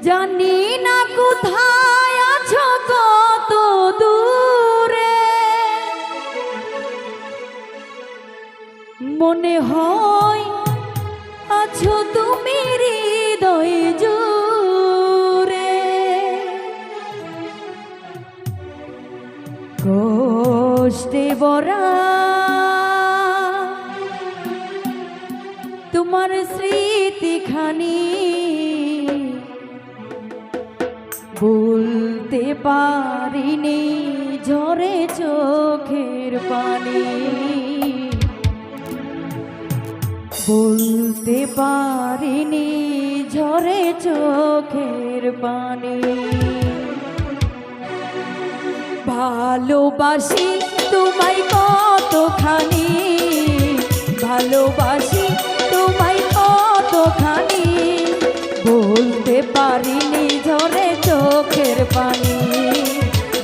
জানি না কোথায় আছো কত দূরে, মনে হয় আছো তুমি হৃদয় জুড়ে। কষ্টে ভরা তোমার স্মৃতিখানি বলতে পারিনি, ঝরে চোখের পানি বলতে পারিনি, ঝরে চোখের পানি। ভালোবাসি তোমায় কতখানি, ভালোবাসি তোমায় কতখানি বলতে পারিনি, ঝরে চোখের পানি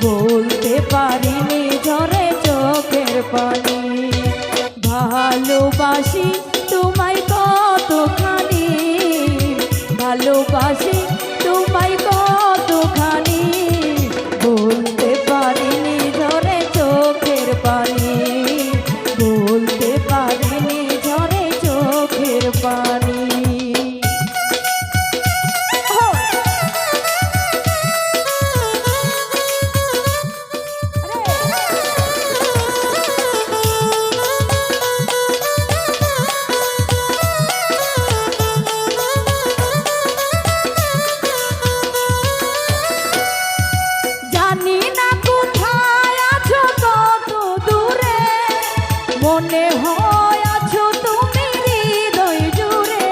বলতে পারিনি, ঝরে চোখের পানি। ভালোবাসি তোমায় কতখানি, ভালোবাসি তোমায় কতখানি বলতে পারিনি, ঝরে চোখের পানি বলতে পারিনি, ঝরে চোখের পানি। মনে হয় আছো তুমি হৃদয় জুড়ে,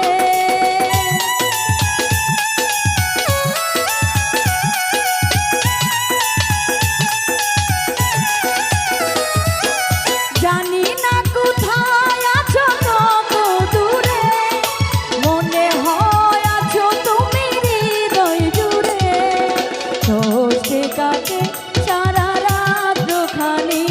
জানি না কোথায় আছো কত দূরে, মনে হয় আছো তুমি হৃদয় জুড়ে। কষ্টে কাটে সারা রাত খানি,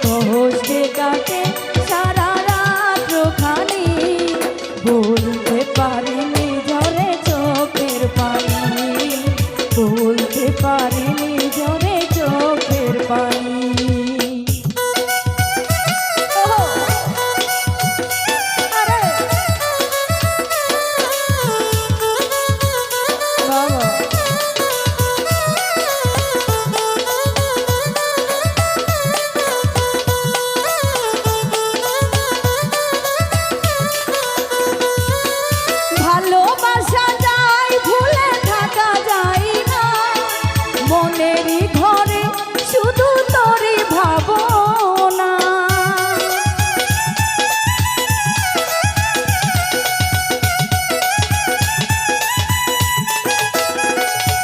কষ্টে কাটে সারা রাত খানি বলতে পারিনি, ঝরে চোখের পানি বলতে পারিনি, ঝরে চোখের পানি। ভালোবাসা যায় ভুলে থাকা যায় না, মনেরই ঘরে শুধু তোরই ভাবনা।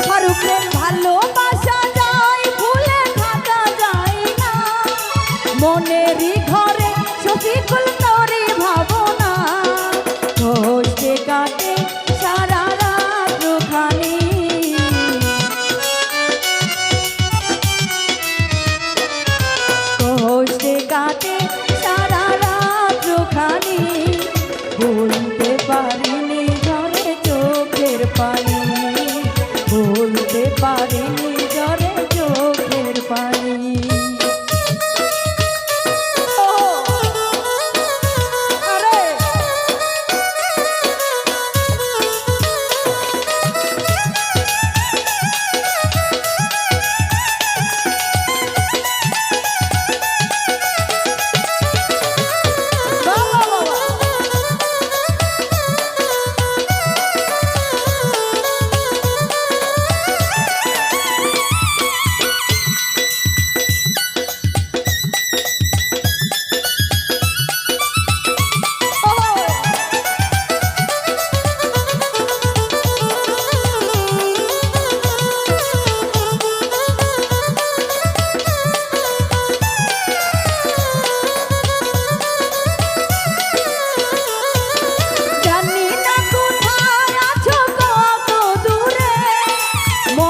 ফারুকের ভালোবাসা যায় ভুলে থাকা যায় না, মনেরই ঘরে শফিকুল তোরই ভাবনা। কষ্টে কাটে সারা রাত খানি, কষ্টে কাটে সারা রাত খানি বলতে পারিনি, ঝরে চোখের পানি বলতে পারিনি, ঝরে চোখের পানি।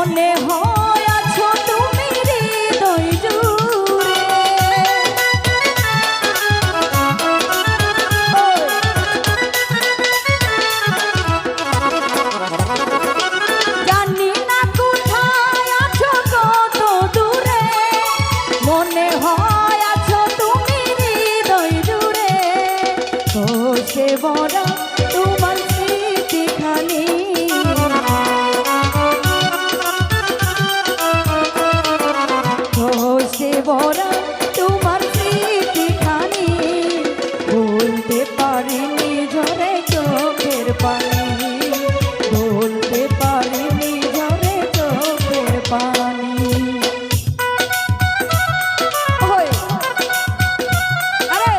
মনে হয় আছো তুমি হৃদয় জুড়ে। জানি না কোথায় আছো কত দূরে, মনে হয় আছো তুমি হৃদয় জুড়ে। কোষে ভরা তোমার স্মৃতিখানি, কোষে ভরা তোমার স্মৃতিখানি। বলতে পারিনি ঝরে চোখের পানি, বলতে পারিনি ঝরে চোখের পানি। ওই, আরে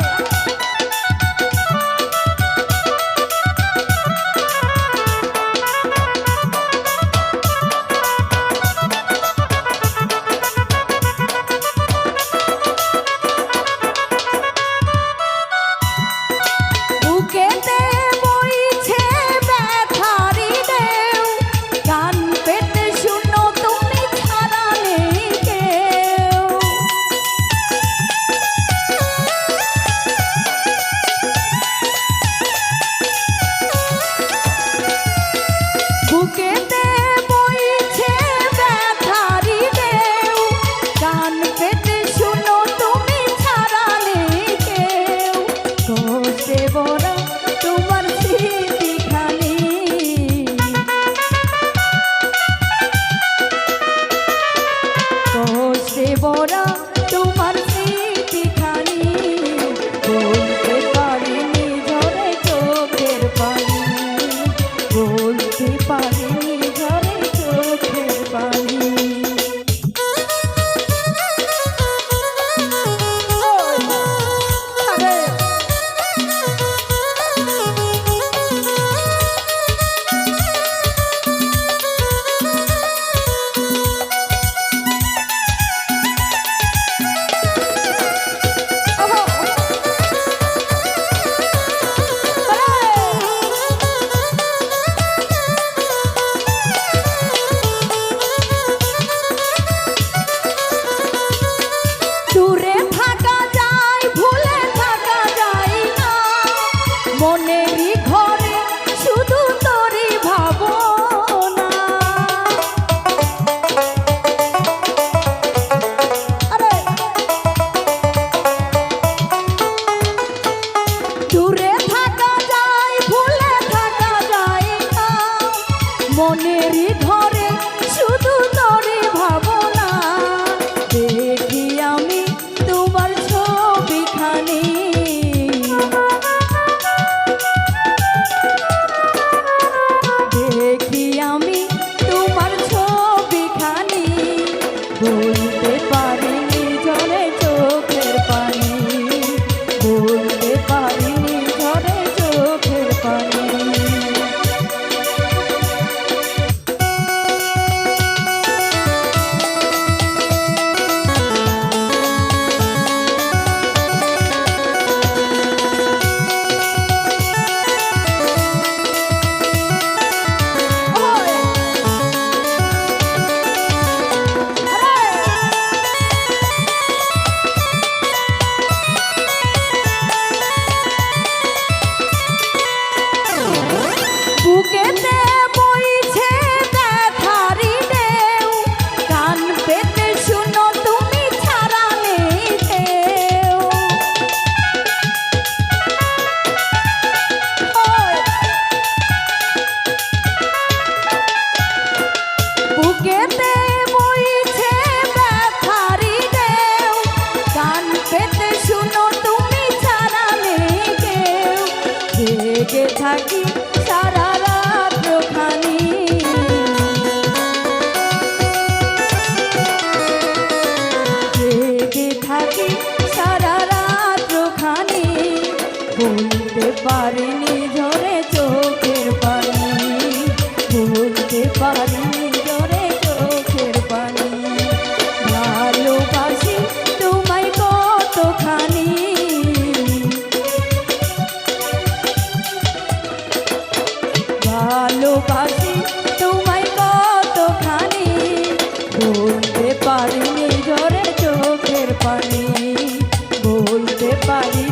বুকেতে বইছে ব্যথারি ঢেউ, কান পেতে শুনো তুমি ছাড়া নেই কেউ। বুকেতে বইছে ব্যথারি ঢেউ, কান পেতে শুনো তুমি ছাড়া নেই কেউ। কোষে ভরা তোমার স্মৃতিখানি, কোষে ভরা তোমার স্মৃতিখানি। বলতে পারিনি ঝরে চোখের পানি, বলতে পারিনি ঝরে চোখের পানি। আরে দূরে থাকা যায় ভুলে থাকা যায় না, মনেরই ঘরে শুধু তোরই ভাবনা। আরে দূরে থাকা যায় ভুলে থাকা যায় না, মনেরই ঘরে শুধু তোরই ভাবনা। দেখি আমি তোমার ছবিখানি, দেখি আমি তোমার ছবিখানি। বলতে পারিনি ঝরে চোখের পানি, বলতে পারিনি ঝরে চোখের পানি। ওই, আরে পারি